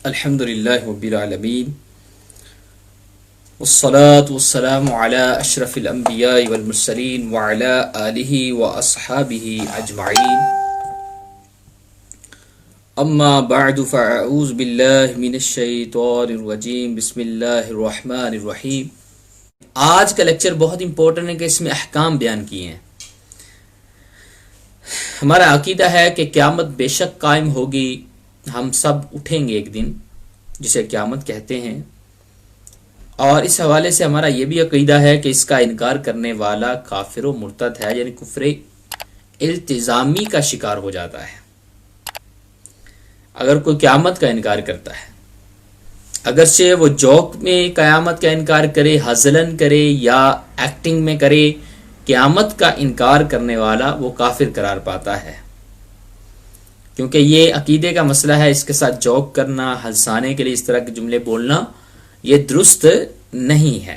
الحمد للہ رب العالمین والصلاة والسلام على اشرف الانبیاء والمرسلین وعلى آلہ واصحابہ اجمعین اما بعد فاعوذ باللہ من الشیطان الرجیم بسم اللہ الرحمن الرحیم۔ آج کا لیکچر بہت امپورٹنٹ ہے کہ اس میں احکام بیان کیے ہیں۔ ہمارا عقیدہ ہے کہ قیامت بے شک قائم ہوگی، ہم سب اٹھیں گے ایک دن جسے قیامت کہتے ہیں، اور اس حوالے سے ہمارا یہ بھی عقیدہ ہے کہ اس کا انکار کرنے والا کافر و مرتد ہے، یعنی کفر التزامی کا شکار ہو جاتا ہے اگر کوئی قیامت کا انکار کرتا ہے۔ اگرچہ وہ جوک میں قیامت کا انکار کرے، ہزلن کرے یا ایکٹنگ میں کرے، قیامت کا انکار کرنے والا وہ کافر قرار پاتا ہے، کیونکہ یہ عقیدے کا مسئلہ ہے۔ اس کے ساتھ جوک کرنا، ہنسانے کے لیے اس طرح کے جملے بولنا یہ درست نہیں ہے۔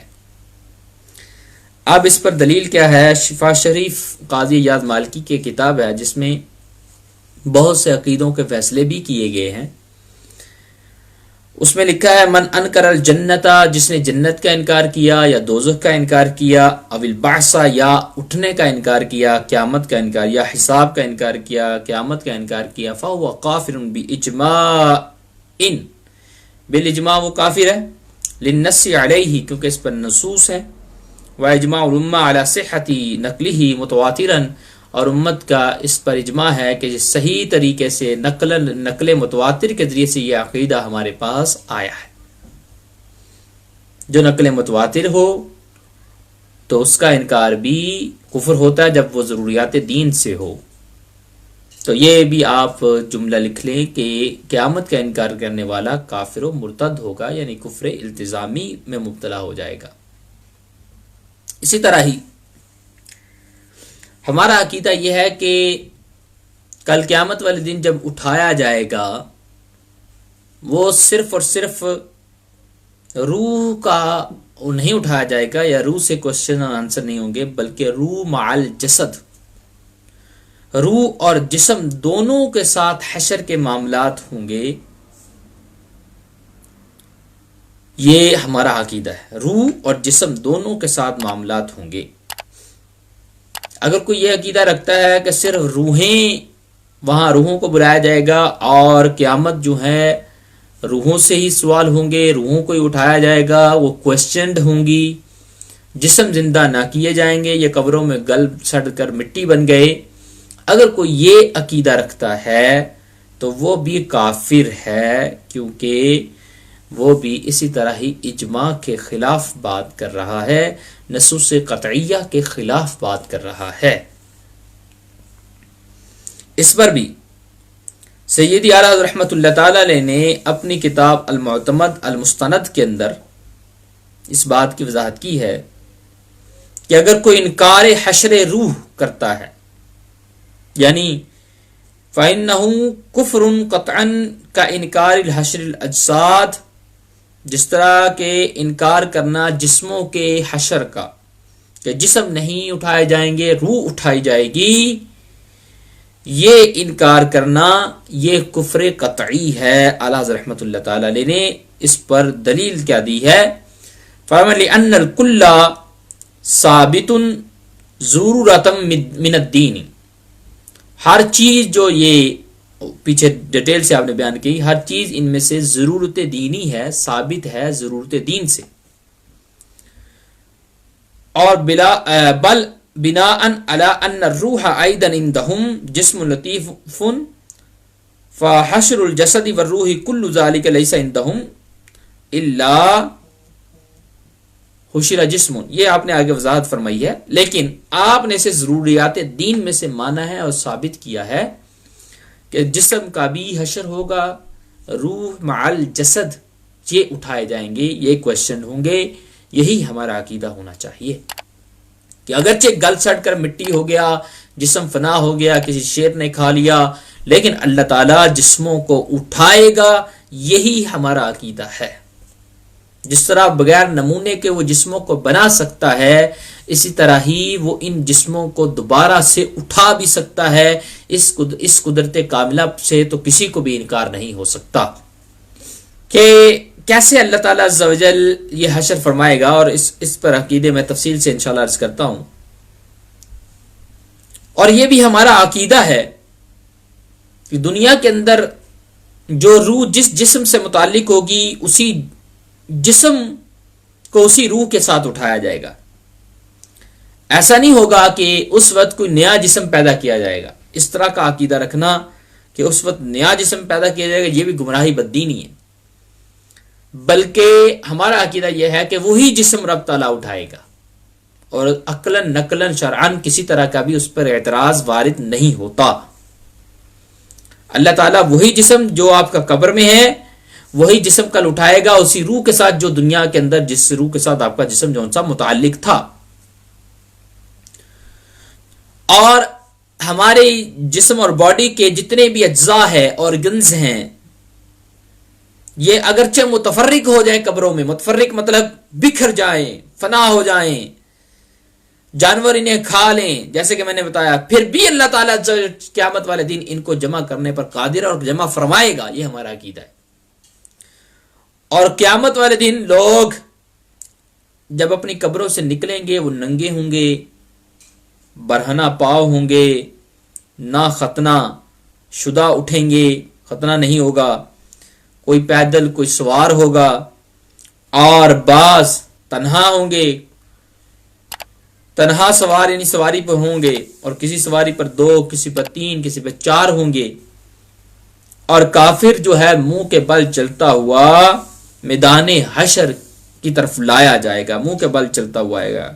اب اس پر دلیل کیا ہے؟ شفا شریف قاضی ایاز مالکی کی کتاب ہے جس میں بہت سے عقیدوں کے فیصلے بھی کیے گئے ہیں۔ اس میں لکھا ہے من انکر الجنتا، جس نے جنت کا انکار کیا یا دوزخ کا انکار کیا، او البعث یا اٹھنے کا انکار کیا، قیامت کا انکار، یا حساب کا انکار کیا، قیامت کا انکار کیا، فهو کافر باجماع، بالاجماع وہ کافر ہے، للنص علیہ کیونکہ اس پر نصوص ہے، واجماع الامہ علی صحت نقلہ متواترا، اور امت کا اس پر اجماع ہے کہ صحیح طریقے سے نقل متواتر کے ذریعے سے یہ عقیدہ ہمارے پاس آیا ہے۔ جو نقل متواتر ہو تو اس کا انکار بھی کفر ہوتا ہے جب وہ ضروریات دین سے ہو۔ تو یہ بھی آپ جملہ لکھ لیں کہ قیامت کا انکار کرنے والا کافر و مرتد ہوگا، یعنی کفر التزامی میں مبتلا ہو جائے گا۔ اسی طرح ہی ہمارا عقیدہ یہ ہے کہ کل قیامت والے دن جب اٹھایا جائے گا وہ صرف اور صرف روح کا نہیں اٹھایا جائے گا، یا روح سے کوشچن اور آنسر نہیں ہوں گے، بلکہ روح مع الجسد، روح اور جسم دونوں کے ساتھ حشر کے معاملات ہوں گے۔ یہ ہمارا عقیدہ ہے، روح اور جسم دونوں کے ساتھ معاملات ہوں گے۔ اگر کوئی یہ عقیدہ رکھتا ہے کہ صرف روحیں، وہاں روحوں کو بلایا جائے گا اور قیامت جو ہے روحوں سے ہی سوال ہوں گے، روحوں کو ہی اٹھایا جائے گا، وہ کوسچنڈ ہوں گی، جسم زندہ نہ کیے جائیں گے، یہ قبروں میں گل سڑ کر مٹی بن گئے، اگر کوئی یہ عقیدہ رکھتا ہے تو وہ بھی کافر ہے، کیونکہ وہ بھی اسی طرح ہی اجماع کے خلاف بات کر رہا ہے، نصوص قطعیہ کے خلاف بات کر رہا ہے۔ اس پر بھی سیدی اعلیٰ رحمۃ اللہ تعالی علیہ نے اپنی کتاب المعتمد المستند کے اندر اس بات کی وضاحت کی ہے کہ اگر کوئی انکار حشر روح کرتا ہے، یعنی فَإِنَّهُ كُفْرٌ قَطْعًا کا انکار الحشر الاجساد، جس طرح کہ انکار کرنا جسموں کے حشر کا، کہ جسم نہیں اٹھائے جائیں گے، روح اٹھائی جائے گی، یہ انکار کرنا یہ کفر قطعی ہے۔ اعلیٰ حضرت رحمۃ اللہ تعالی علیہ نے اس پر دلیل کیا دی ہے؟ فَمَا لِأَنَّ الْكُلَّ ثَابِتٌ ضُرُورَةً مِنَ الدِّينِ، ہر چیز جو یہ پیچھے ڈیٹیل سے آپ نے بیان کی، ہر چیز ان میں سے ضرورت دینی ہے، ثابت ہے ضرورت دین سے، اور بل بناء علی ان الروح ایضا عندهم جسم لطیف فحشر الجسد والروح كل ذلك ليس عندهم الا حشر جسم، یہ آپ نے آگے وضاحت فرمائی ہے، لیکن آپ نے اسے ضروریات دین میں سے مانا ہے اور ثابت کیا ہے کہ جسم کا بھی حشر ہوگا، روح مع الجسد یہ اٹھائے جائیں گے، یہ کویسچن ہوں گے۔ یہی ہمارا عقیدہ ہونا چاہیے کہ اگرچہ گل سڑ کر مٹی ہو گیا، جسم فنا ہو گیا، کسی شیر نے کھا لیا، لیکن اللہ تعالیٰ جسموں کو اٹھائے گا، یہی ہمارا عقیدہ ہے۔ جس طرح بغیر نمونے کے وہ جسموں کو بنا سکتا ہے، اسی طرح ہی وہ ان جسموں کو دوبارہ سے اٹھا بھی سکتا ہے۔ اس قدرت کاملہ سے تو کسی کو بھی انکار نہیں ہو سکتا۔ کہ کیسے اللہ تعالیٰ عز و جل یہ حشر فرمائے گا، اور اس پر عقیدے میں تفصیل سے انشاءاللہ عرض کرتا ہوں. اور یہ بھی ہمارا عقیدہ ہے کہ دنیا کے اندر جو روح جس جسم سے متعلق ہوگی اسی جسم کو اسی روح کے ساتھ اٹھایا جائے گا. ایسا نہیں ہوگا کہ اس وقت کوئی نیا جسم پیدا کیا جائے گا. اس طرح کا عقیدہ رکھنا کہ اس وقت نیا جسم پیدا کیا جائے گا، یہ بھی گمراہی بددینی ہے. بلکہ ہمارا عقیدہ یہ ہے کہ وہی جسم رب تعالیٰ اٹھائے گا، اور عقلاً نقلاً شرعاً کسی طرح کا بھی اس پر اعتراض وارد نہیں ہوتا. اللہ تعالیٰ وہی جسم جو آپ کا قبر میں ہے وہی جسم کل اٹھائے گا، اسی روح کے ساتھ جو دنیا کے اندر جس روح کے ساتھ آپ کا جسم جو سا متعلق تھا. اور ہمارے جسم اور باڈی کے جتنے بھی اجزاء ہے آرگنز ہیں، یہ اگرچہ متفرق ہو جائیں قبروں میں، متفرق مطلب بکھر جائیں، فنا ہو جائیں، جانور انہیں کھا لیں جیسے کہ میں نے بتایا، پھر بھی اللہ تعالیٰ قیامت والے دن ان کو جمع کرنے پر قادر اور جمع فرمائے گا. یہ ہمارا عقیدہ ہے. اور قیامت والے دن لوگ جب اپنی قبروں سے نکلیں گے وہ ننگے ہوں گے، برہنہ پاؤ ہوں گے، نہ ختنہ شدہ اٹھیں گے، ختنہ نہیں ہوگا، کوئی پیدل کوئی سوار ہوگا، اور بعض تنہا ہوں گے، تنہا سوار یعنی سواری پر ہوں گے، اور کسی سواری پر 2، کسی پر 3، کسی پر 4 ہوں گے. اور کافر جو ہے منہ کے بل چلتا ہوا میدان حشر کی طرف لایا جائے گا، منہ کے بل چلتا ہوا آئے گا،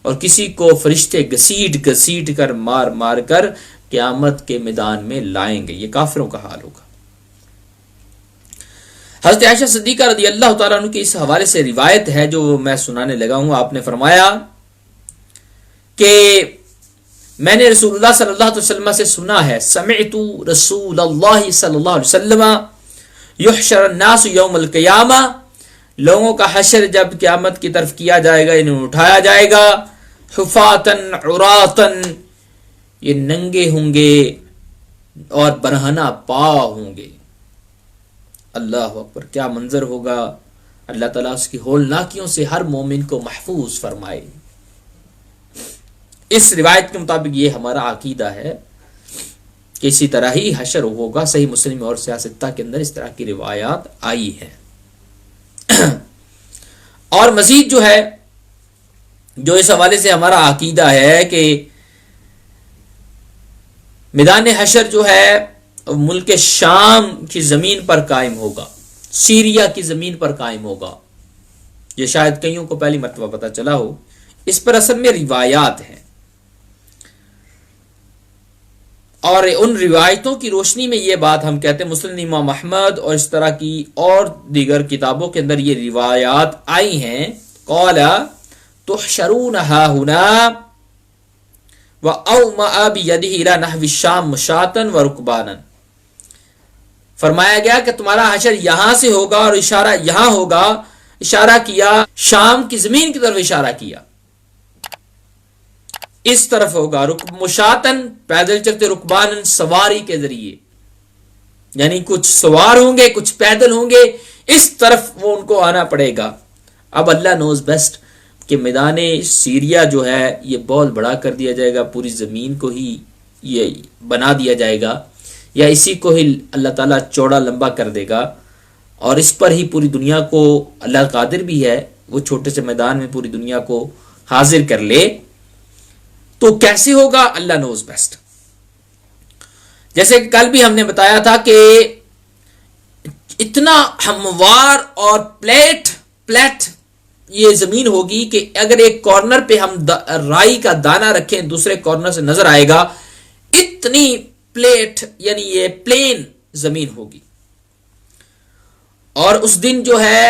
اور کسی کو فرشتے گھسیٹ گھسیٹ کر مار مار کر قیامت کے میدان میں لائیں گے. یہ کافروں کا حال ہوگا. حضرت عائشہ صدیقہ رضی اللہ تعالیٰ عنہ کے اس حوالے سے روایت ہے جو میں سنانے لگا ہوں. آپ نے فرمایا کہ میں نے رسول اللہ صلی اللہ علیہ وسلم سے سنا ہے، سمعت رسول اللہ صلی اللہ علیہ وسلم یحشر الناس یوم القیامہ، لوگوں کا حشر جب قیامت کی طرف کیا جائے گا، انہیں اٹھایا جائے گا، حفاتن عراتن، یہ ننگے ہوں گے اور برہنہ پا ہوں گے. اللہ اکبر، کیا منظر ہوگا. اللہ تعالیٰ اس کی ہولناکیوں سے ہر مومن کو محفوظ فرمائے. اس روایت کے مطابق یہ ہمارا عقیدہ ہے کہ اسی طرح ہی حشر ہوگا. صحیح مسلم اور سیاستہ کے اندر اس طرح کی روایات آئی ہیں. اور مزید جو ہے جو اس حوالے سے ہمارا عقیدہ ہے کہ میدان حشر جو ہے ملک شام کی زمین پر قائم ہوگا، سیریا کی زمین پر قائم ہوگا. یہ شاید کئیوں کو پہلی مرتبہ پتہ چلا ہو. اس پر اصل میں روایات ہیں، اور ان روایتوں کی روشنی میں یہ بات ہم کہتے ہیں، مسلم امام احمد اور اس طرح کی اور دیگر کتابوں کے اندر یہ روایات آئی ہیں. قال تحشرون ہاہنا وأومأ بيده إلى نحو الشام مشاة وركبانا، فرمایا گیا کہ تمہارا حشر یہاں سے ہوگا، اور اشارہ یہاں ہوگا، اشارہ کیا شام کی زمین کی طرف، اشارہ کیا اس طرف ہوگا. مشاتن پیدل چلتے، رکبانن سواری کے ذریعے، یعنی کچھ سوار ہوں گے کچھ پیدل ہوں گے، اس طرف وہ ان کو آنا پڑے گا. اب اللہ نوز بیسٹ کہ میدان سیریا جو ہے یہ بہت بڑا کر دیا جائے گا، پوری زمین کو ہی یہ بنا دیا جائے گا، یا اسی کو ہی اللہ تعالیٰ چوڑا لمبا کر دے گا، اور اس پر ہی پوری دنیا کو اللہ قادر بھی ہے وہ چھوٹے سے میدان میں پوری دنیا کو حاضر کر لے. تو کیسے ہوگا اللہ نوز بیسٹ. جیسے کہ کل بھی ہم نے بتایا تھا کہ اتنا ہموار اور پلیٹ یہ زمین ہوگی کہ اگر ایک کارنر پہ ہم رائی کا دانہ رکھیں دوسرے کارنر سے نظر آئے گا، اتنی پلیٹ یعنی یہ پلین زمین ہوگی. اور اس دن جو ہے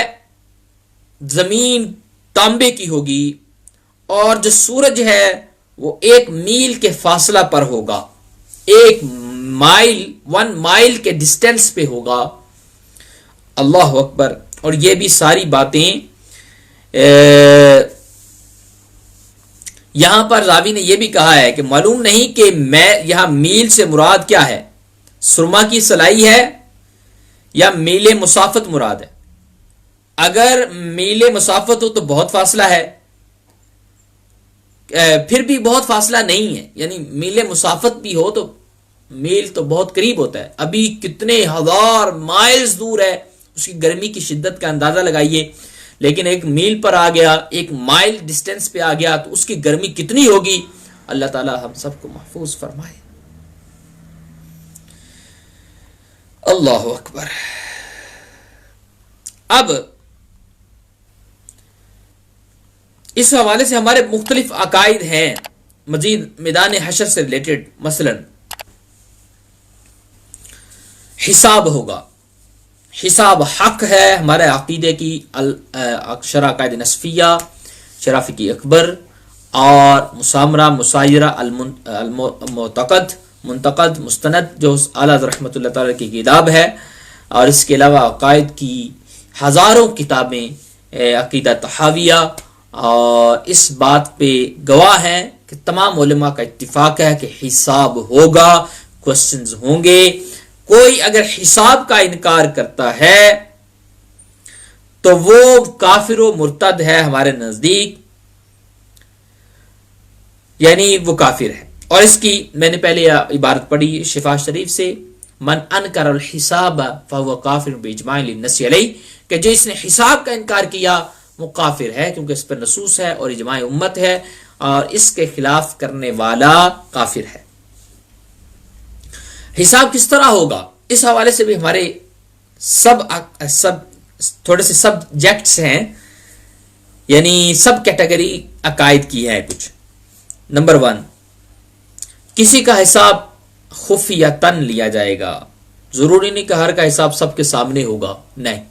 زمین تانبے کی ہوگی، اور جو سورج ہے وہ 1 میل کے فاصلہ پر ہوگا، 1 مائل کے ڈسٹینس پہ ہوگا. اللہ اکبر. اور یہ بھی ساری باتیں یہاں پر راوی نے یہ بھی کہا ہے کہ معلوم نہیں کہ میں یہاں میل سے مراد کیا ہے، سرما کی سلائی ہے یا میل مسافت مراد ہے؟ اگر میل مسافت ہو تو بہت فاصلہ ہے، پھر بھی بہت فاصلہ نہیں ہے، یعنی میل مسافت بھی ہو تو میل تو بہت قریب ہوتا ہے، ابھی کتنے ہزار مائلز دور ہے، اس کی گرمی کی شدت کا اندازہ لگائیے، لیکن ایک میل پر آ گیا، ایک مائل ڈسٹینس پہ آ گیا تو اس کی گرمی کتنی ہوگی۔ اللہ تعالی ہم سب کو محفوظ فرمائے۔ اللہ اکبر۔ اب اس حوالے سے ہمارے مختلف عقائد ہیں مزید میدان حشر سے ریلیٹڈ، مثلا حساب ہوگا، حساب حق ہے ہمارے عقیدے کی، شرح عقائد نصفیہ، شرح فقہ اکبر اور مسامرہ مسائرہ المعتقد منتقد مستند جو اعلیٰ رحمۃ اللہ تعالی کی کتاب ہے، اور اس کے علاوہ عقائد کی ہزاروں کتابیں، عقیدہ تحاویہ، اور اس بات پہ گواہ ہیں کہ تمام علماء کا اتفاق ہے کہ حساب ہوگا، کوسچنز ہوں گے۔ کوئی اگر حساب کا انکار کرتا ہے تو وہ کافر و مرتد ہے ہمارے نزدیک، یعنی وہ کافر ہے۔ اور اس کی میں نے پہلے عبارت پڑھی شفا شریف سے، من انکر الحساب فهو کافر باجماع النص علیہ، کہ جو اس نے حساب کا انکار کیا وہ کافر ہے، کیونکہ اس پر نصوص ہے اور اجماع امت ہے، اور اس کے خلاف کرنے والا کافر ہے۔ حساب کس طرح ہوگا، اس حوالے سے بھی ہمارے سب تھوڑے سے سبجیکٹس ہیں، یعنی سب کیٹیگری عقائد کی ہے کچھ۔ نمبر 1، کسی کا حساب خفیتاً لیا جائے گا، ضروری نہیں کہ ہر کا حساب سب کے سامنے ہوگا، نہیں،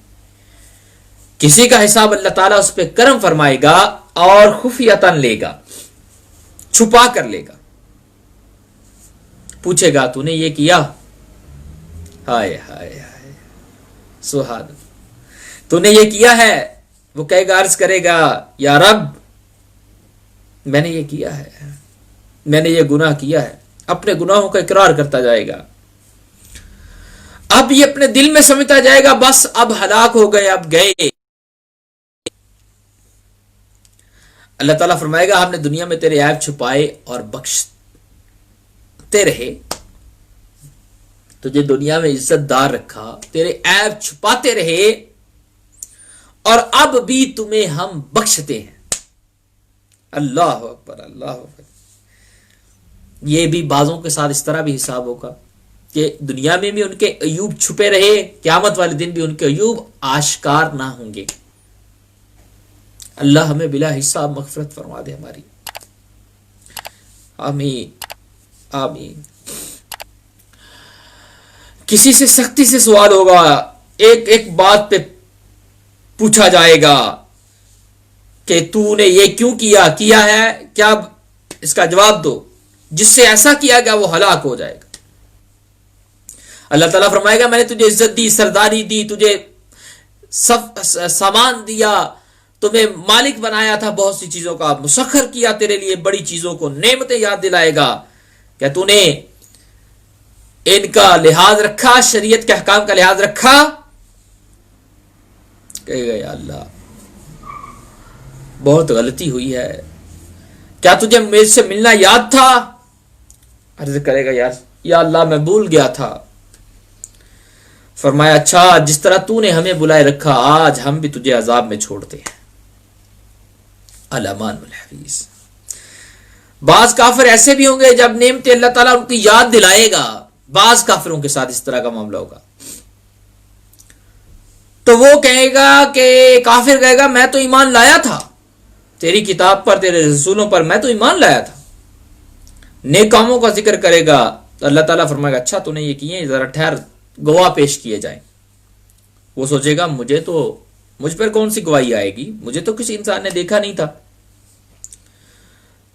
کسی کا حساب اللہ تعالیٰ اس پہ کرم فرمائے گا اور خفیتاً لے گا، چھپا کر لے گا، پوچھے گا تو نے یہ کیا، ہائے ہائے ہائے سبحان اللہ، تو نے یہ کیا ہے، وہ کہے گا، عرض کرے گا یا رب میں نے یہ کیا ہے، میں نے یہ گناہ کیا ہے، اپنے گناہوں کا اقرار کرتا جائے گا۔ اب یہ اپنے دل میں سمجھتا جائے گا بس اب ہلاک ہو گئے، اب گئے۔ اللہ تعالیٰ فرمائے گا ہم نے دنیا میں تیرے عیب چھپائے اور بخشتے رہے، تجھے دنیا میں عزت دار رکھا، تیرے عیب چھپاتے رہے، اور اب بھی تمہیں ہم بخشتے ہیں۔ اللہ اکبر اللہ اکبر۔ یہ بھی بعضوں کے ساتھ اس طرح بھی حساب ہوگا کہ دنیا میں بھی ان کے عیوب چھپے رہے، قیامت والے دن بھی ان کے عیوب آشکار نہ ہوں گے۔ اللہ ہمیں بلا حساب مغفرت فرما دے ہماری، آمین آمین۔ کسی سے سختی سے سوال ہوگا، ایک ایک بات پہ پوچھا جائے گا کہ تو نے یہ کیوں کیا ہے، کیا اس کا جواب دو، جس سے ایسا کیا گیا وہ ہلاک ہو جائے گا۔ اللہ تعالیٰ فرمائے گا میں نے تجھے عزت دی، سرداری دی، تجھے سامان دیا، تمہیں مالک بنایا تھا، بہت سی چیزوں کا مسخر کیا تیرے لیے، بڑی چیزوں کو نعمتیں یاد دلائے گا، کیا تو نے ان کا لحاظ رکھا، شریعت کے احکام کا لحاظ رکھا؟ کہے گا یا اللہ بہت غلطی ہوئی ہے، کیا تجھے میرے سے ملنا یاد تھا؟ عرض کرے گا یا اللہ میں بھول گیا تھا۔ فرمایا اچھا، جس طرح تو نے ہمیں بلائے رکھا آج ہم بھی تجھے عذاب میں چھوڑتے ہیں۔ الامان الحفیظ۔ بعض کافر ایسے بھی ہوں گے جب نعمتیں اللہ تعالیٰ ان کی یاد دلائے گا، بعض کافروں کے ساتھ اس طرح کا معاملہ ہوگا، تو وہ کہے گا کہ کافر کہے گا میں تو ایمان لایا تھا تیری کتاب پر، تیرے رسولوں پر میں تو ایمان لایا تھا، نیک کاموں کا ذکر کرے گا تو اللہ تعالیٰ فرمائے گا اچھا تو نے یہ کیے، ذرا ٹھہر گواہ پیش کیے جائیں۔ وہ سوچے گا مجھ پر کون سی گواہی آئے گی، مجھے تو کسی انسان نے دیکھا نہیں تھا،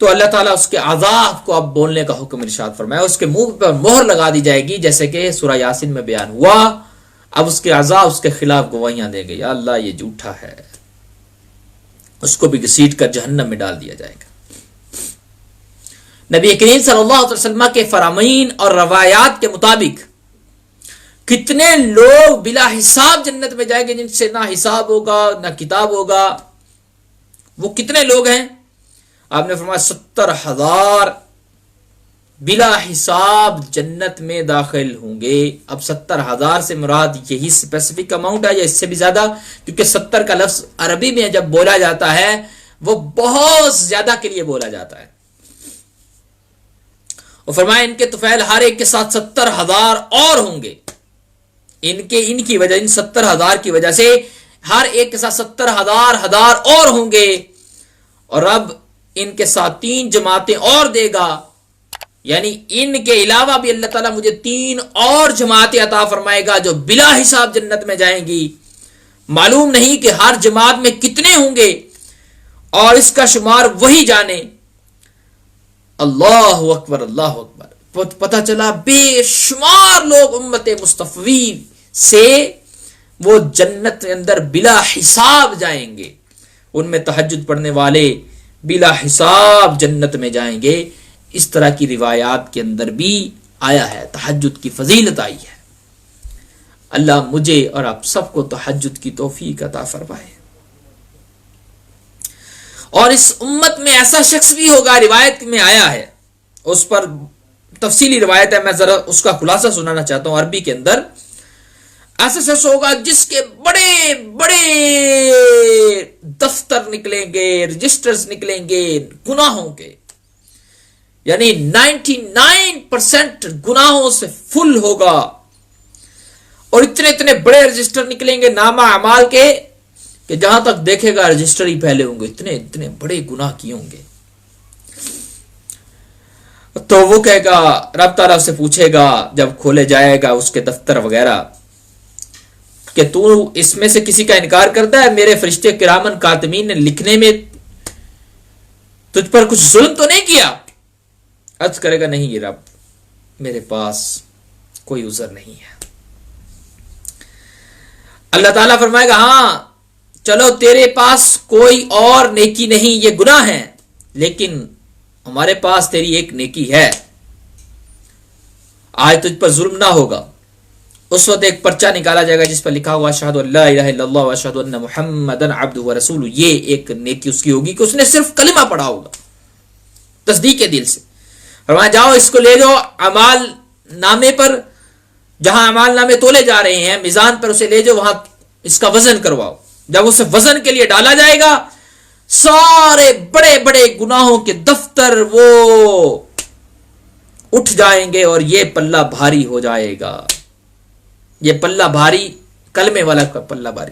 تو اللہ تعالیٰ اس کے عذاب کو اب بولنے کا حکم ارشاد فرمایا، اس کے منہ پر مہر لگا دی جائے گی، جیسے کہ سورہ یاسین میں بیان ہوا، اب اس کے عذاب اس کے خلاف گواہیاں دے گے، یا اللہ یہ جھوٹا ہے، اس کو بھی گھسیٹ کر جہنم میں ڈال دیا جائے گا۔ نبی کریم صلی اللہ علیہ وسلم کے فرامین اور روایات کے مطابق کتنے لوگ بلا حساب جنت میں جائیں گے جن سے نہ حساب ہوگا نہ کتاب ہوگا. وہ کتنے لوگ ہیں؟ آپ نے فرمایا 70,000 بلا حساب جنت میں داخل ہوں گے. اب 70,000 سے مراد یہی اسپیسیفک اماؤنٹ ہے یا اس سے بھی زیادہ؟ کیونکہ 70 کا لفظ عربی میں جب بولا جاتا ہے وہ بہت زیادہ کے لیے بولا جاتا ہے. اور فرمایا ان کے طفیل ہر ایک کے ساتھ 70,000 اور ہوں گے. ان کی وجہ، ان 70,000 کی وجہ سے ہر ایک کے ساتھ 70,000 اور ہوں گے. اور رب ان کے ساتھ 3 جماعتیں اور دے گا، یعنی ان کے علاوہ بھی اللہ تعالیٰ مجھے 3 اور جماعتیں عطا فرمائے گا جو بلا حساب جنت میں جائیں گی. معلوم نہیں کہ ہر جماعت میں کتنے ہوں گے اور اس کا شمار وہی جانے. اللہ اکبر اللہ اکبر. پتہ چلا بے شمار لوگ امت مصطفی سے وہ جنت کے اندر بلا حساب جائیں گے. ان میں تہجد پڑھنے والے بلا حساب جنت میں جائیں گے. اس طرح کی روایات کے اندر بھی آیا ہے، تہجد کی فضیلت آئی ہے. اللہ مجھے اور آپ سب کو تہجد کی توفیق عطا فرمائے. اور اس امت میں ایسا شخص بھی ہوگا، روایت میں آیا ہے، اس پر تفصیلی روایت ہے، میں ذرا اس کا خلاصہ سنانا چاہتا ہوں. عربی کے اندر ایسا شخص ہوگا جس کے بڑے بڑے دفتر نکلیں گے، رجسٹرز نکلیں گے گناہوں کے، یعنی 99% گناہوں سے فل ہوگا. اور اتنے بڑے رجسٹر نکلیں گے نامہ اعمال کے کہ جہاں تک دیکھے گا رجسٹر ہی پھیلے ہوں گے، اتنے بڑے گناہ کیے ہوں گے. تو وہ کہے گا، رب تعالیٰ سے پوچھے گا جب کھولے جائے گا اس کے دفتر وغیرہ کہ تو اس میں سے کسی کا انکار کرتا ہے؟ میرے فرشتے کرامن کاتمین نے لکھنے میں تجھ پر کچھ ظلم تو نہیں کیا؟ عرض کرے گا نہیں رب، میرے پاس کوئی عذر نہیں ہے. اللہ تعالیٰ فرمائے گا ہاں چلو تیرے پاس کوئی اور نیکی نہیں، یہ گناہ ہے، لیکن ہمارے پاس تیری ایک نیکی ہے، آج تجھ پر ظلم نہ ہوگا. اس وقت ایک پرچہ نکالا جائے گا جس پر لکھا ہوا اشہد ان لا الہ الا اللہ واشہد ان محمدن عبدہ ورسولہ. یہ ایک نیکی اس کی ہوگی کہ اس نے صرف کلمہ پڑھا ہوگا تصدیق کے دل سے. فرمایا جاؤ اس کو لے جاؤ اعمال نامے پر، جہاں اعمال نامے تولے جا رہے ہیں میزان پر اسے لے جاؤ، وہاں اس کا وزن کرواؤ. جب اسے وزن کے لیے ڈالا جائے گا سارے بڑے بڑے گناہوں کے دفتر وہ اٹھ جائیں گے اور یہ پلہ بھاری ہو جائے گا. یہ پلہ بھاری، کلمے والا کا پلہ بھاری.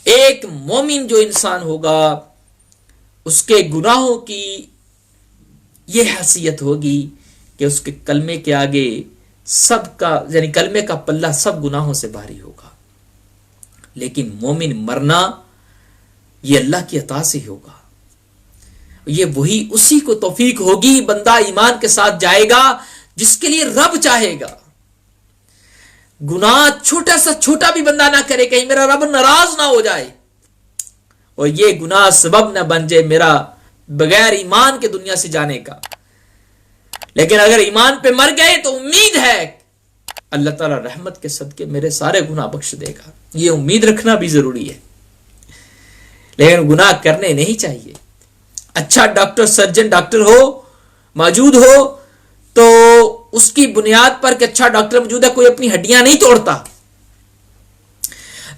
ایک مومن جو انسان ہوگا اس کے گناہوں کی یہ حیثیت ہوگی کہ اس کے کلمے کے آگے سب کا، یعنی کلمے کا پلہ سب گناہوں سے بھاری ہوگا. لیکن مومن مرنا یہ اللہ کی عطا سے ہوگا. یہ وہی اسی کو توفیق ہوگی، بندہ ایمان کے ساتھ جائے گا جس کے لیے رب چاہے گا. گناہ چھوٹا سا چھوٹا بھی بندہ نہ کرے کہیں میرا رب ناراض نہ ہو جائے اور یہ گناہ سبب نہ بن جائے میرا بغیر ایمان کے دنیا سے جانے کا. لیکن اگر ایمان پہ مر گئے تو امید ہے اللہ تعالیٰ رحمت کے صدقے میرے سارے گناہ بخش دے گا. یہ امید رکھنا بھی ضروری ہے، لیکن گناہ کرنے نہیں چاہیے. اچھا ڈاکٹر، سرجن ڈاکٹر ہو موجود ہو تو اس کی بنیاد پر کہ اچھا ڈاکٹر موجود ہے کوئی اپنی ہڈیاں نہیں توڑتا.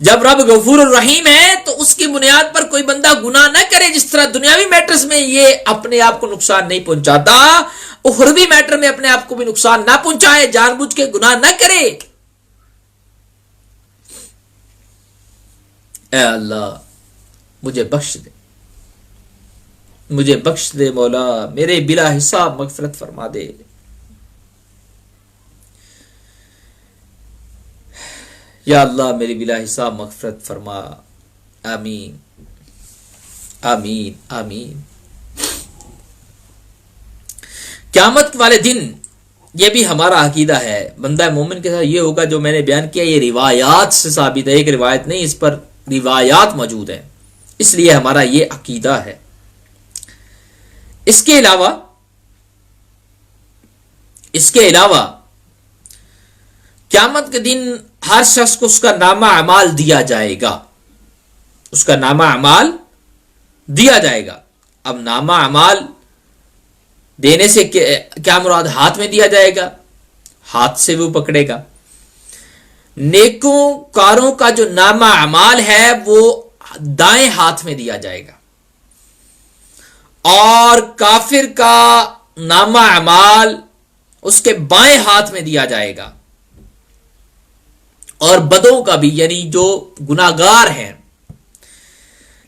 جب رب غفور الرحیم ہے تو اس کی بنیاد پر کوئی بندہ گناہ نہ کرے. جس طرح دنیاوی میٹرز میں یہ اپنے آپ کو نقصان نہیں پہنچاتا، اخروی میٹر میں اپنے آپ کو بھی نقصان نہ پہنچائے، جان بوجھ کے گناہ نہ کرے. اے اللہ مجھے بخش دے، مجھے بخش دے مولا، میرے بلا حساب مغفرت فرما دے. یا اللہ میری بلا حساب مغفرت فرما. آمین آمین آمین. قیامت والے دن یہ بھی ہمارا عقیدہ ہے، بندہ مومن کے ساتھ یہ ہوگا جو میں نے بیان کیا. یہ روایات سے ثابت ہے، ایک روایت نہیں، اس پر روایات موجود ہیں، اس لیے ہمارا یہ عقیدہ ہے. اس کے علاوہ قیامت کے دن ہر شخص کو اس کا نامہ اعمال دیا جائے گا، اس کا نامہ اعمال دیا جائے گا۔ اب نامہ اعمال دینے سے کیا مراد؟ ہاتھ میں دیا جائے گا، ہاتھ سے وہ پکڑے گا۔ نیکوں کاروں کا جو نامہ اعمال ہے وہ دائیں ہاتھ میں دیا جائے گا، اور کافر کا نامہ اعمال اس کے بائیں ہاتھ میں دیا جائے گا، اور بدوں کا بھی، یعنی جو گناہگار ہیں۔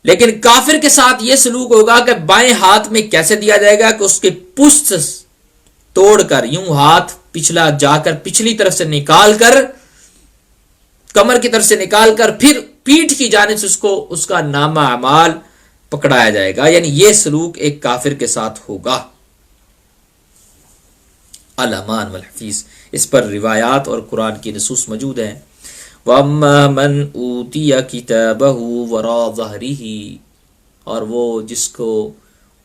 لیکن کافر کے ساتھ یہ سلوک ہوگا کہ بائیں ہاتھ میں کیسے دیا جائے گا کہ اس کے پشت توڑ کر، یوں ہاتھ پچھلا جا کر پچھلی طرف سے نکال کر، کمر کی طرف سے نکال کر، پھر پیٹھ کی جانب سے اس کا نامہ اعمال پکڑایا جائے گا۔ یعنی یہ سلوک ایک کافر کے ساتھ ہوگا۔ الامان والحفیظ، اس پر روایات اور قرآن کی نصوص موجود ہیں۔ وَأَمَّا مَنْ أُوتِيَ كِتَابَهُ وَرَاءَ ظَهْرِهِ، اور وہ جس کو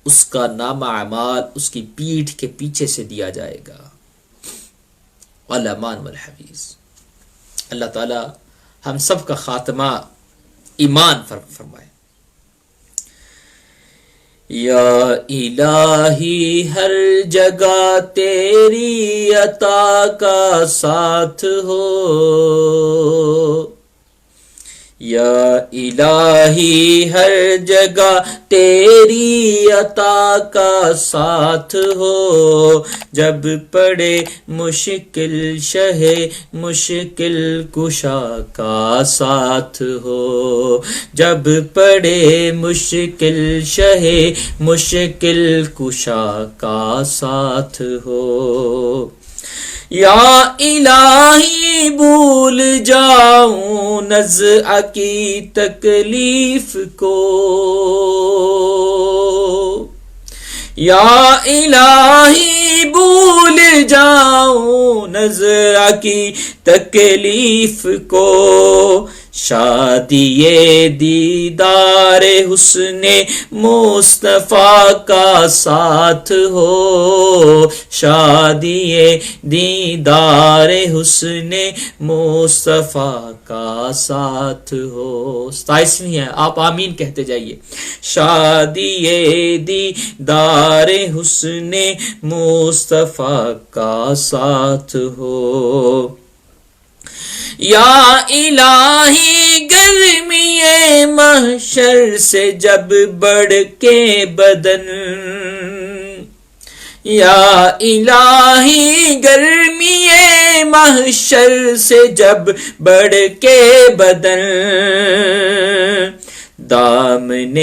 اس کا نامہ اعمال اس کی پیٹھ کے پیچھے سے دیا جائے گا۔ الامان والحفیظ، اللہ تعالی ہم سب کا خاتمہ ایمان فرمائے۔ یا الہی ہر جگہ تیری عطا کا ساتھ ہو، یا الہی ہر جگہ تیری عطا کا ساتھ ہو، جب پڑے مشکل شہ مشکل کشا کا ساتھ ہو، جب پڑے مشکل شہ مشکل کشا کا ساتھ ہو۔ یا الہی بھول جاؤں نزع کی تکلیف کو، یا الہی بھول جاؤں نزع کی تکلیف کو، شادی دیدار حسن مصطفیٰ کا ساتھ ہو، شادی دیدار حسن مصطفیٰ کا ساتھ ہو۔ 27ویں ہے، آپ آمین کہتے جائیے۔ شادی دیدار حسن مصطفیٰ کا ساتھ ہو۔ یا الہی گرمی محشر سے جب بڑھ کے بدن، یا الہی گرمی محشر سے جب بڑھ کے بدن، دامن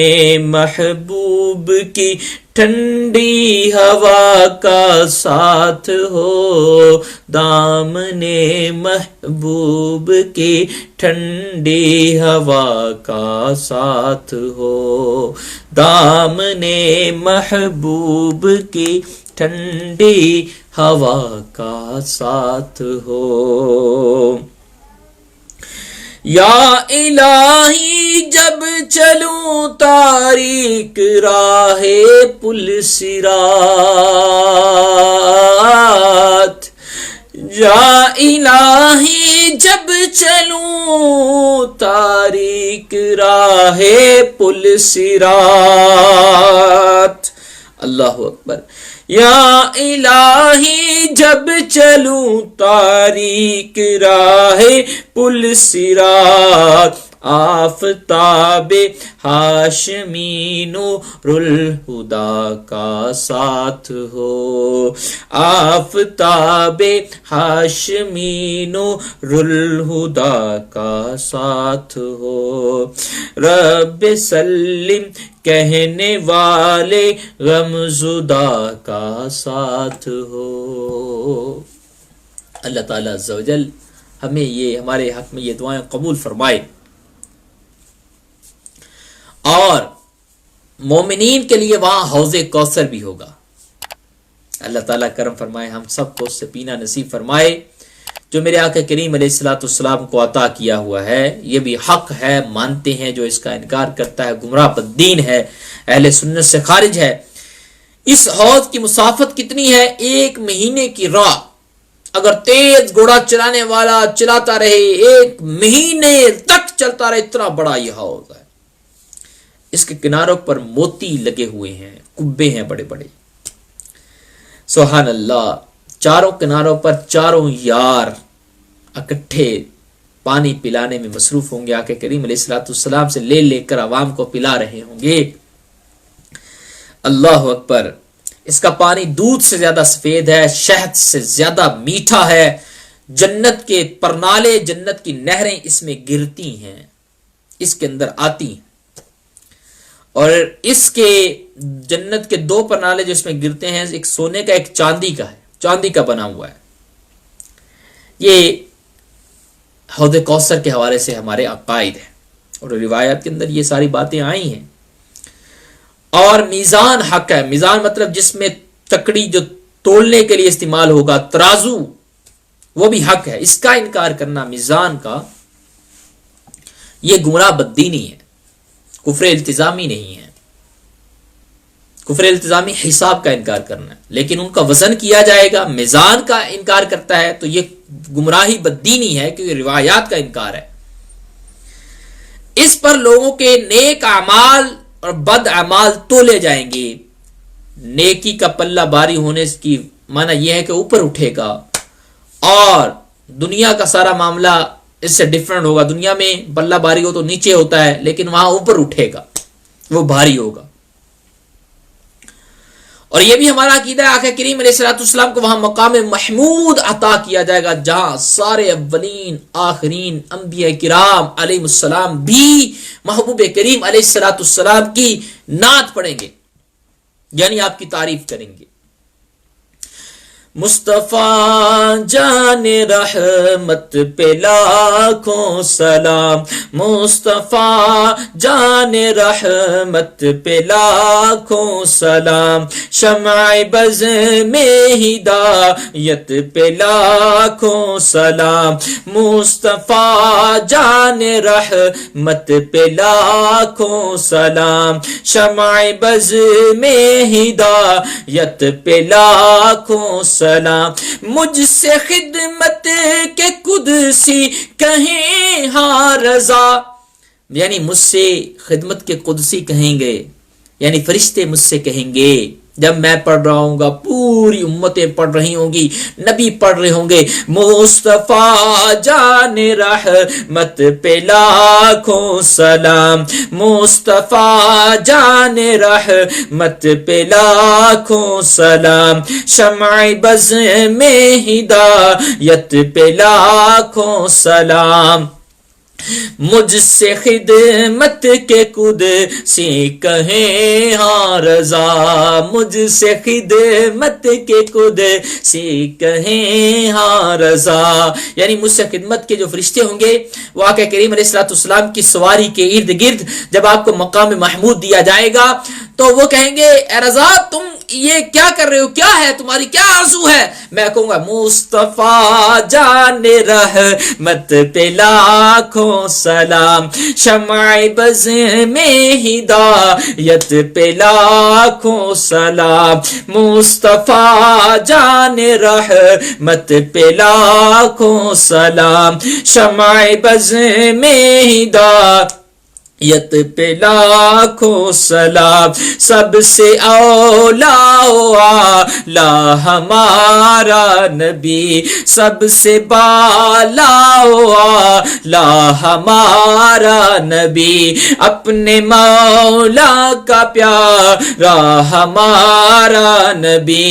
محبوب کی ٹھنڈی ہوا کا ساتھ ہو، دامن محبوب کی ٹھنڈی ہوا کا ساتھ ہو، دامن محبوب کی ٹھنڈی ہوا کا ساتھ ہو۔ یا الہی جب چلوں تاریک راہ پل صراط، یا الہی جب چلوں تاریک راہ پل صراط، اللہ اکبر۔ یا الہی جب چلوں تاریک راہ پل صراط، آفتاب ہاشمی نور الہدا کا ساتھ ہو، آفتاب ہاشمی نور الہدا کا ساتھ ہو، رب سلم کہنے والے غمزدہ کا ساتھ ہو۔ اللہ تعالیٰ عز و جل ہمیں یہ ہمارے حق میں یہ دعائیں قبول فرمائے، اور مومنین کے لیے وہاں حوض کوثر بھی ہوگا۔ اللہ تعالیٰ کرم فرمائے، ہم سب کو اس سے پینا نصیب فرمائے جو میرے آقا کریم علیہ الصلوۃ والسلام کو عطا کیا ہوا ہے۔ یہ بھی حق ہے، مانتے ہیں، جو اس کا انکار کرتا ہے گمراہ بدین ہے، اہل سنت سے خارج ہے۔ اس حوض کی مسافت کتنی ہے؟ 1 مہینے کی راہ اگر تیز گھوڑا چلانے والا چلاتا رہے 1 مہینے تک چلتا رہے، اتنا بڑا یہ حوض ہے، اس کے کناروں پر موتی لگے ہوئے ہیں، کبے ہیں بڑے بڑے، سبحان اللہ، چاروں کناروں پر چاروں یار اکٹھے پانی پلانے میں مصروف ہوں گے، آقا کریم علیہ الصلوۃ والسلام سے لے لے کر عوام کو پلا رہے ہوں گے۔ اللہ اکبر، اس کا پانی دودھ سے زیادہ سفید ہے، شہد سے زیادہ میٹھا ہے، جنت کے پرنالے، جنت کی نہریں اس میں گرتی ہیں، اس کے اندر آتی ہیں، اور اس کے جنت کے 2 پرنالے جو اس میں گرتے ہیں، ایک سونے کا ایک چاندی کا ہے، چاندی کا بنا ہوا ہے۔ یہ حوض کوثر کے حوالے سے ہمارے عقائد ہیں اور روایات کے اندر یہ ساری باتیں آئی ہیں۔ اور میزان حق ہے، میزان مطلب جس میں تکڑی جو تولنے کے لیے استعمال ہوگا، ترازو، وہ بھی حق ہے۔ اس کا انکار کرنا میزان کا، یہ گمراہ بددینی ہے، کفر التزامی نہیں ہے۔ کفر التزامی حساب کا انکار کرنا ہے، لیکن ان کا وزن کیا جائے گا، میزان کا انکار کرتا ہے تو یہ گمراہی بددینی ہے، کیونکہ روایات کا انکار ہے۔ اس پر لوگوں کے نیک اعمال اور بد اعمال تولے جائیں گے۔ نیکی کا پلہ باری ہونے کی معنی یہ ہے کہ اوپر اٹھے گا، اور دنیا کا سارا معاملہ اس سے ڈیفرنٹ ہوگا۔ دنیا میں پلہ باری ہو تو نیچے ہوتا ہے، لیکن وہاں اوپر اٹھے گا، وہ بھاری ہوگا۔ اور یہ بھی ہمارا عقیدہ ہے، آقا کریم علیہ الصلوۃ والسلام کو وہاں مقام محمود عطا کیا جائے گا، جہاں سارے اولین آخرین انبیاء کرام علیہ السلام بھی محبوب کریم علیہ الصلوۃ والسلام کی نعت پڑھیں گے، یعنی آپ کی تعریف کریں گے۔ مصطفیٰ جان رحمت پہ لاکھوں سلام، مصطفیٰ جان رحمت پہ لاکھوں سلام، شمع بز میں ہدایت پہ لاکھوں سلام، مصطفیٰ جان رحمت پہ لاکھوں سلام، شمع بز میں ہدایت پہ لاکھوں سلام، مجھ سے خدمت کے قدسی کہیں ہاں رضا، یعنی مجھ سے خدمت کے قدسی کہیں گے، یعنی فرشتے مجھ سے کہیں گے جب میں پڑھ رہا ہوں گا، پوری امتیں پڑھ رہی ہوں گی، نبی پڑھ رہے ہوں گے، مصطفیٰ جان رحمت پہ لاکھوں سلام، مصطفیٰ جان رحمت پہ لاکھوں سلام، شمع بز میں ہدایت پہ لاکھوں سلام، مجھ سے خدمت کے قدسی کہیں ہاں رضا، مجھ سے خدمت کے قدسی کہیں ہاں رضا، یعنی مجھ سے خدمت کے جو فرشتے ہوں گے وہ آقا کریم علیہ الصلوۃ والسلام کی سواری کے ارد گرد جب آپ کو مقام محمود دیا جائے گا تو وہ کہیں گے اے رضا تم یہ کیا کر رہے ہو، کیا ہے تمہاری کیا آرزو ہے؟ میں کہوں گا مصطفیٰ جان رحمت پہ لاکھوں سلام، شمع بز میں ہدایت پہ لاکھوں سلام، مصطفیٰ جان رحمت پہ لاکھوں سلام، شمع بز میں ہدایت پہ لاکھوں سلام، سب سے اولا اعلیٰ ہمارا نبی، سب سے بالا اعلیٰ ہمارا نبی، اپنے مولا کا پیارا ہمارا نبی،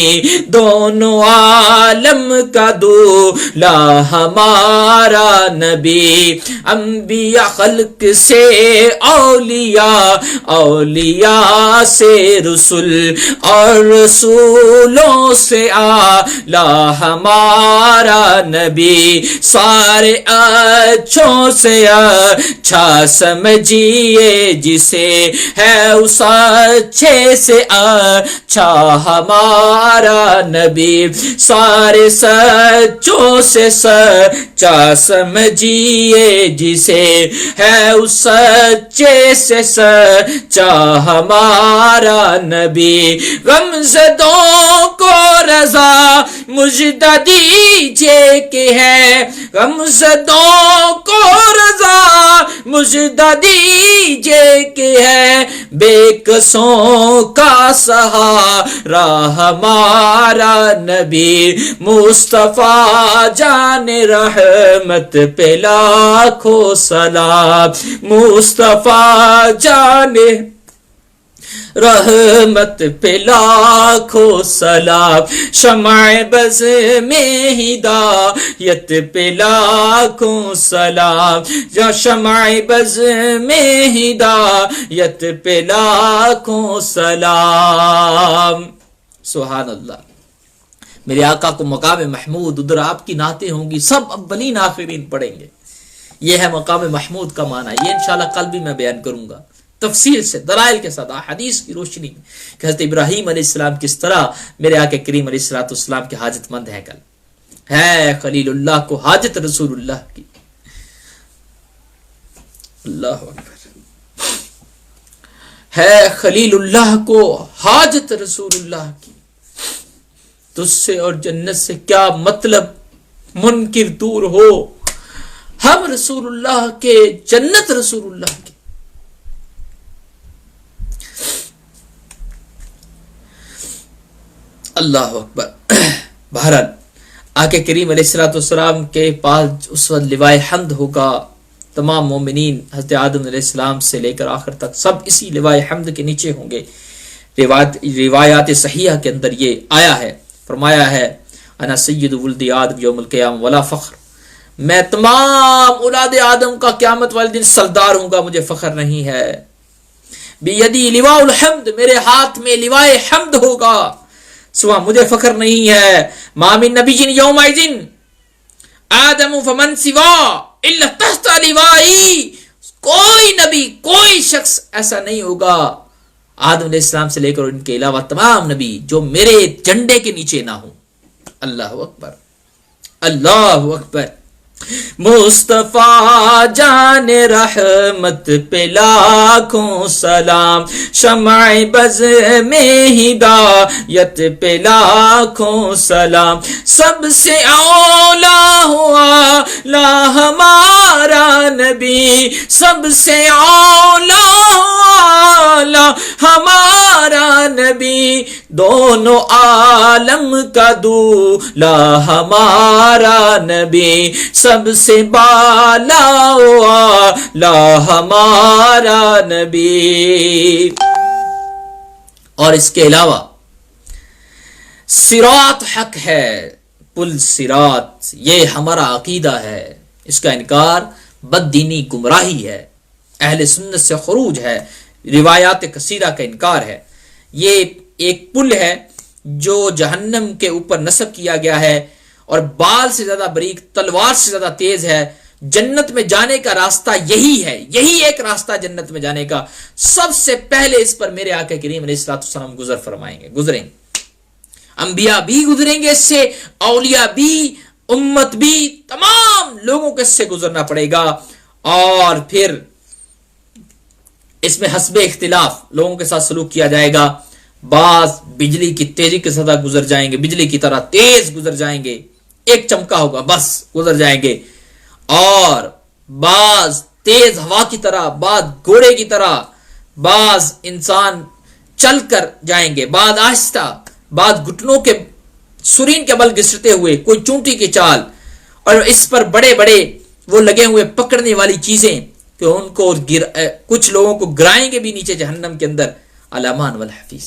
دونوں عالم کا دولا ہمارا نبی، انبیاء خلق سے اولیاء، اولیاء سے رسول، اور رسولوں سے اعلیٰ ہمارا نبی، سارے اچھوں سے اچھا سمجھیے جسے، ہے اس اچھے سے اچھا ہمارا نبی، سارے سچوں سے سچا سمجھیے جسے، ہے اس سچے سے سچا ہمارا نبی، غمزدوں کو رضا مجدہ دیجئے کہ ہے، غمزدوں کو رضا مجدہ دیجئے کہ ہے، بے کسوں کا سہارا ہمارا نبی، مصطفیٰ جان رحمت پہ لاکھوں سلام، مصطفیٰ جان رحمت پہ لاکھوں سلام، شمع بز میں ہدایت پہ لاکھوں سلام، یا شمع بز میں ہدایت پہ لاکھوں سلام۔ سبحان اللہ۔ میرے آقا کو مقام محمود، ادھر آپ کی نعتیں ہوں گی، سب اولین آخرین پڑھیں گے۔ یہ ہے مقام محمود کا معنی۔ یہ انشاءاللہ کل بھی میں بیان کروں گا تفصیل سے، دلائل کے ساتھ، حدیث کی روشنی میں، کہ حضرت ابراہیم علیہ السلام کس طرح میرے آقا کریم علیہ السلام کے حاجت مند ہے، کل ہے خلیل اللہ کو حاجت رسول اللہ کی۔ اللہ اکبر۔ ہے خلیل اللہ کو حاجت رسول اللہ کی، تجھ سے اور جنت سے کیا مطلب، منکر دور ہو، ہم رسول اللہ کے، جنت رسول اللہ کی۔ اللہ اکبر۔ بہرحال آقا کریم علیہ السلام کے پاس اس وقت لوائے حمد ہوگا، تمام مومنین حضرت آدم علیہ السلام سے لے کر آخر تک سب اسی لوائے حمد کے نیچے ہوں گے۔ روایات صحیحہ کے اندر یہ آیا ہے، فرمایا ہے انا سید ولد آدم یوم القیامہ ولا فخر، میں تمام اولاد آدم کا قیامت والے دن سردار ہوں گا، مجھے فخر نہیں ہے۔ بیدی لواء الحمد، میرے ہاتھ میں لوائے حمد ہوگا، سوا مجھے فخر نہیں ہے۔ ما من نبی یومئذ آدم فمن سوا الا تحت لوائی، کوئی نبی، کوئی شخص ایسا نہیں ہوگا آدم علیہ السلام سے لے کر ان کے علاوہ تمام نبی جو میرے جھنڈے کے نیچے نہ ہوں۔ اللہ اکبر، اللہ اکبر۔ مصطفیٰ جان رحمت پہ لاکھوں سلام، شمع بز میں ہدایت پہ لاکھوں سلام، سب سے اولا ہوا لا ہمارا نبی، سب سے اولا ہوا ہمارا نبی، دونوں عالم کا دولا ہمارا نبی، سب سے بالا والا ہمارا نبی۔ اور اس کے علاوہ صراط حق ہے، پل صراط، یہ ہمارا عقیدہ ہے، اس کا انکار بد دینی، گمراہی ہے، اہل سنت سے خروج ہے، روایات کثیرہ کا انکار ہے۔ یہ ایک پل ہے جو جہنم کے اوپر نصب کیا گیا ہے، اور بال سے زیادہ باریک، تلوار سے زیادہ تیز ہے۔ جنت میں جانے کا راستہ یہی ہے، یہی ایک راستہ جنت میں جانے کا۔ سب سے پہلے اس پر میرے آقا کریم علیہ السلام گزر فرمائیں گے، گزریں گے، انبیاء بھی گزریں گے اس سے، اولیاء بھی، امت بھی، تمام لوگوں کو اس سے گزرنا پڑے گا۔ اور پھر اس میں حسب اختلاف لوگوں کے ساتھ سلوک کیا جائے گا، بعض بجلی کی تیزی کے ساتھ گزر جائیں گے، بجلی کی طرح تیز گزر جائیں گے، ایک چمکا ہوگا بس گزر جائیں گے، اور بعض تیز ہوا کی طرح، بعض گھوڑے کی طرح، بعض انسان چل کر جائیں گے، بعض آہستہ، بعض گھٹنوں کے سرین کے بل گھسٹتے ہوئے، کوئی چونٹی کی چال، اور اس پر بڑے بڑے وہ لگے ہوئے پکڑنے والی چیزیں کہ ان کو کچھ لوگوں کو گرائیں گے بھی نیچے جہنم کے اندر۔ الامان والحفیظ،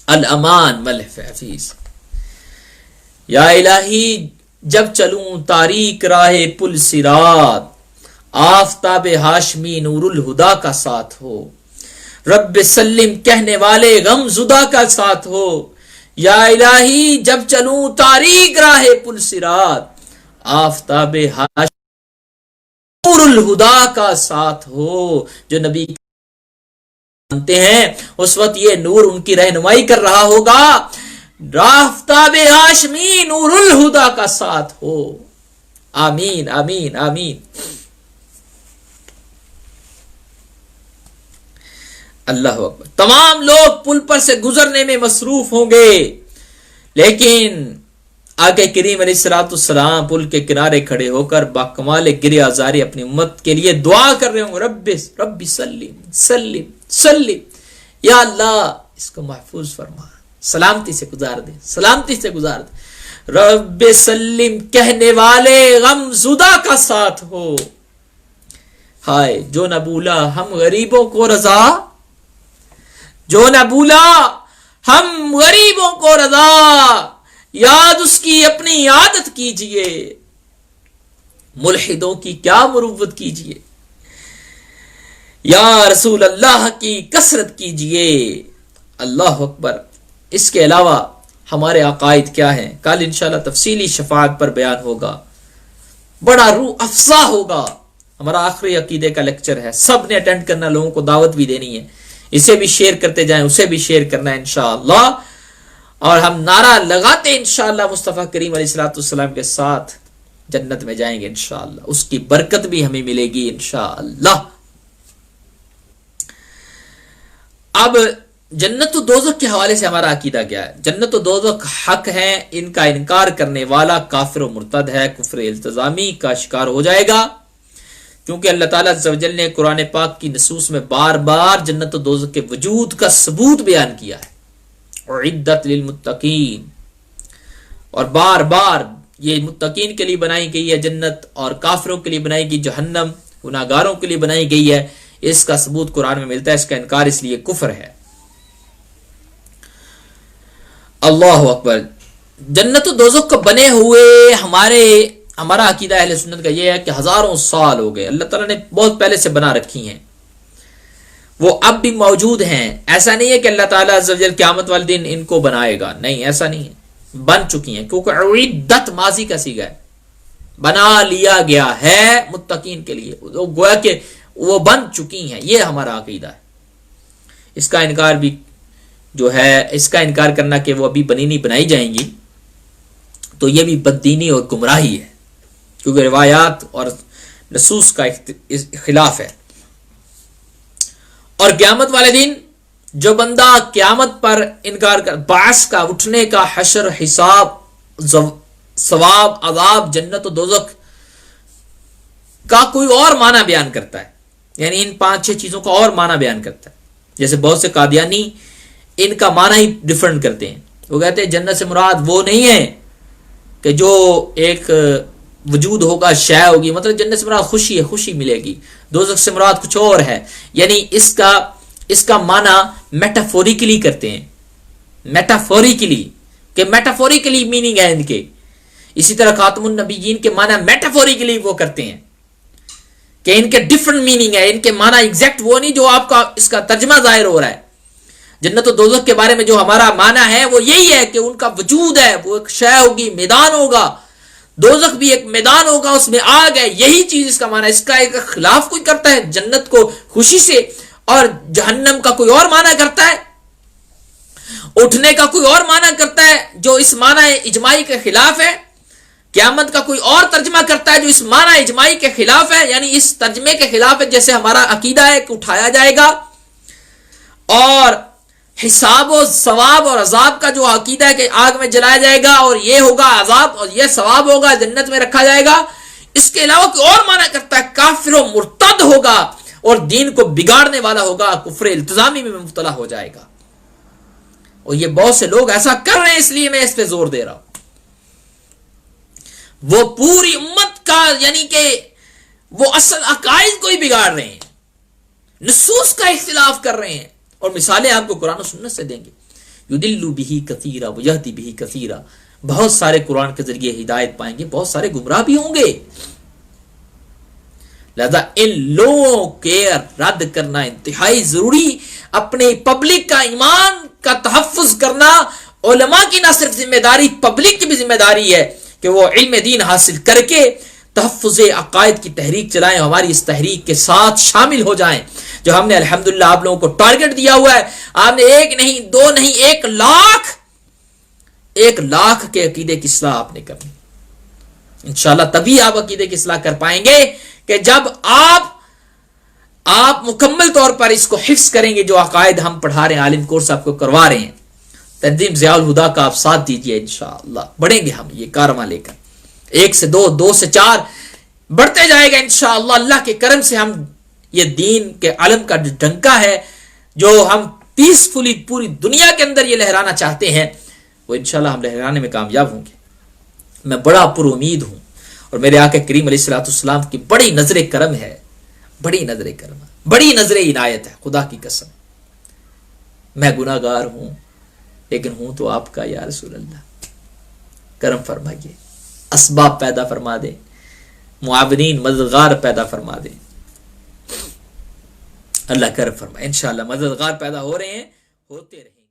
الامان والحفیظ۔ یا الہی جب چلوں تاریک راہ پل صراط، آفتاب ہاشمی نور الہدا کا ساتھ ہو، رب سلم کہنے والے غم زدہ کا ساتھ ہو۔ یا الہی جب چلوں تاریک راہ پل صراط، آفتاب ہاشمی نور الہدا کا ساتھ ہو۔ جو نبی مانتے ہیں اس وقت یہ نور ان کی رہنمائی کر رہا ہوگا، آفتاب ہاشمی نور الہدا کا ساتھ ہو۔ آمین آمین آمین۔ اللہ اکبر. تمام لوگ پل پر سے گزرنے میں مصروف ہوں گے، لیکن آقا کریم علیہ الصلوۃ والسلام پل کے کنارے کھڑے ہو کر باکمال گریہ آزاری اپنی امت کے لیے دعا کر رہے ہوں گے، رب سلم سلم سلم، یا اللہ اس کو محفوظ فرما، سلامتی سے گزار دے، سلامتی سے گزار دے. رب سلم کہنے والے غم زدہ کا ساتھ ہو. ہائے جو نہ بولا ہم غریبوں کو رضا، جو نہ بولا ہم غریبوں کو رضا، یاد اس کی اپنی عادت کیجئے، ملحدوں کی کیا مروت کیجئے، یا رسول اللہ کی کثرت کیجئے. اللہ اکبر. اس کے علاوہ ہمارے عقائد کیا ہیں، کل انشاءاللہ تفصیلی شفاعت پر بیان ہوگا، بڑا روح افزا ہوگا. ہمارا آخری عقیدے کا لیکچر ہے، سب نے اٹینڈ کرنا، لوگوں کو دعوت بھی دینی ہے، اسے بھی شیئر کرتے جائیں، اسے بھی شیئر کرنا ہے انشاءاللہ. اور ہم نعرہ لگاتے انشاءاللہ مصطفیٰ کریم علیہ الصلوۃ والسلام کے ساتھ جنت میں جائیں گے انشاءاللہ، اس کی برکت بھی ہمیں ملے گی انشاءاللہ. اب جنت و دوزخ کے حوالے سے ہمارا عقیدہ کیا ہے؟ جنت و دوزخ حق ہیں، ان کا انکار کرنے والا کافر و مرتد ہے، کفر التزامی کا شکار ہو جائے گا، کیونکہ اللہ تعالیٰ عز و جل نے قرآن پاک کی نصوص میں بار بار جنت و دوزخ کے وجود کا ثبوت بیان کیا ہے، اعدت للمتقین، اور بار بار یہ متقین کے لیے بنائی گئی ہے جنت، اور کافروں کے لیے بنائی گئی جہنم، گناہگاروں کے لیے بنائی گئی ہے. اس کا ثبوت قرآن میں ملتا ہے، اس کا انکار اس لیے کفر ہے. اللہ اکبر. جنت و دوزخ کو بنے ہوئے ہمارا عقیدہ اہل سنت کا یہ ہے کہ ہزاروں سال ہو گئے، اللہ تعالیٰ نے بہت پہلے سے بنا رکھی ہیں، وہ اب بھی موجود ہیں. ایسا نہیں ہے کہ اللہ تعالیٰ عز و جل قیامت والے دن ان کو بنائے گا، نہیں، ایسا نہیں ہے، بن چکی ہیں، کیونکہ اعدت ماضی کا صیغہ ہے، بنا لیا گیا ہے متقین کے لیے، گویا کہ وہ بن چکی ہیں. یہ ہمارا عقیدہ ہے. اس کا انکار بھی جو ہے، اس کا انکار کرنا کہ وہ ابھی بنی نہیں بنائی جائیں گی، تو یہ بھی بددینی اور گمراہی ہے، کیونکہ روایات اور نصوص کا خلاف ہے. اور قیامت والے دن جو بندہ قیامت پر انکار کر، بعث کا، اٹھنے کا، حشر، حساب، ثواب، عذاب، جنت و دوزخ کا کوئی اور معنی بیان کرتا ہے، یعنی ان 5-6 چیزوں کا اور معنی بیان کرتا ہے، جیسے بہت سے قادیانی ان کا معنی ہی ڈیفرنٹ کرتے ہیں. وہ کہتے ہیں جنت سے مراد وہ نہیں ہے کہ جو ایک وجود ہوگا، شے ہوگی، مطلب جنت سے مراد خوشی ہے، خوشی ملے گی. دوزخ سے مراد کچھ اور ہے، یعنی اس کا معنی میٹافوریکلی کرتے ہیں، میٹافوریکلی، کہ میٹافوریکلی میننگ ہے ان کے. اسی طرح خاتم النبیین کے معنی میٹافوریکلی وہ کرتے ہیں کہ ان کے ڈیفرنٹ میننگ ہے، ان کے معنی ایگزیکٹ وہ نہیں جو آپ کا اس کا ترجمہ ظاہر ہو رہا ہے. جنت و دوزخ کے بارے میں جو ہمارا معنی ہے وہ یہی ہے کہ ان کا وجود ہے، وہ ایک شے ہوگی، میدان ہوگا. دوزخ بھی ایک میدان ہوگا، اس میں آگ ہے، یہی چیز اس کا معنی ہے. اس کا ایک خلاف کوئی کرتا ہے جنت کو خوشی سے، اور جہنم کا کوئی اور معنی کرتا ہے، اٹھنے کا کوئی اور معنی کرتا ہے جو اس معنی اجماعی کے خلاف ہے، قیامت کا کوئی اور ترجمہ کرتا ہے جو اس معنی اجماعی کے خلاف ہے، یعنی اس ترجمے کے خلاف ہے. جیسے ہمارا عقیدہ ہے کہ اٹھایا جائے گا، اور حساب و ثواب اور عذاب کا جو عقیدہ ہے کہ آگ میں جلایا جائے گا، اور یہ ہوگا عذاب اور یہ ثواب ہوگا، جنت میں رکھا جائے گا. اس کے علاوہ کوئی اور معنی کرتا ہے، کافر و مرتد ہوگا اور دین کو بگاڑنے والا ہوگا، کفر التزامی میں مبتلا ہو جائے گا. اور یہ بہت سے لوگ ایسا کر رہے ہیں، اس لیے میں اس پہ زور دے رہا ہوں. وہ پوری امت کا، یعنی کہ وہ اصل عقائد کو ہی بگاڑ رہے ہیں، نصوص کا اختلاف کر رہے ہیں. اور مثالیں آپ کو قرآن و سنت سے دیں گے. یضل بہ کثیرا ویہدی بہ کثیرا، بہت سارے قرآن کے ذریعے ہدایت پائیں گے، بہت سارے گمراہ بھی ہوں گے. لہذا ان لوگوں کے رد کرنا انتہائی ضروری. اپنے پبلک کا ایمان کا تحفظ کرنا علماء کی نہ صرف ذمہ داری، پبلک کی بھی ذمہ داری ہے کہ وہ علم دین حاصل کر کے تحفظ عقائد کی تحریک چلائیں. ہماری اس تحریک کے ساتھ شامل ہو جائیں جو ہم نے الحمدللہ آپ لوگوں کو ٹارگٹ دیا ہوا ہے. آپ نے 1 نہیں 2 نہیں 1 لاکھ کے عقیدے کی اصلاح آپ نے کرنی. انشاءاللہ تبھی آپ عقیدے کی اصلاح کر پائیں گے کہ جب آپ آپ مکمل طور پر اس کو حفظ کریں گے، جو عقائد ہم پڑھا رہے ہیں، عالم کورس آپ کو کروا رہے ہیں، تنظیم ضیاء الہدا کا آپ ساتھ دیجئے، انشاءاللہ بڑھیں گے ہم یہ کارواں لے کر، 1 سے 2، 2 سے 4 بڑھتے جائے گا انشاءاللہ۔ اللہ کے کرم سے ہم یہ دین کے علم کا جو ڈنکا ہے، جو ہم پیسفلی پوری دنیا کے اندر یہ لہرانا چاہتے ہیں، وہ انشاءاللہ ہم لہرانے میں کامیاب ہوں گے۔ میں بڑا پر امید ہوں، اور میرے آقا کریم علیہ الصلوۃ والسلام کی بڑی نظر کرم ہے، بڑی نظر کرم، بڑی نظر عنایت ہے، خدا کی قسم۔ میں گناہ گار ہوں، لیکن ہوں تو آپ کا یا رسول اللہ، کرم فرمائیے، اسباب پیدا فرما دے، معاونین مددگار پیدا فرما دے، اللہ کرم فرمائے۔ انشاءاللہ مددگار پیدا ہو رہے ہیں، ہوتے رہیں۔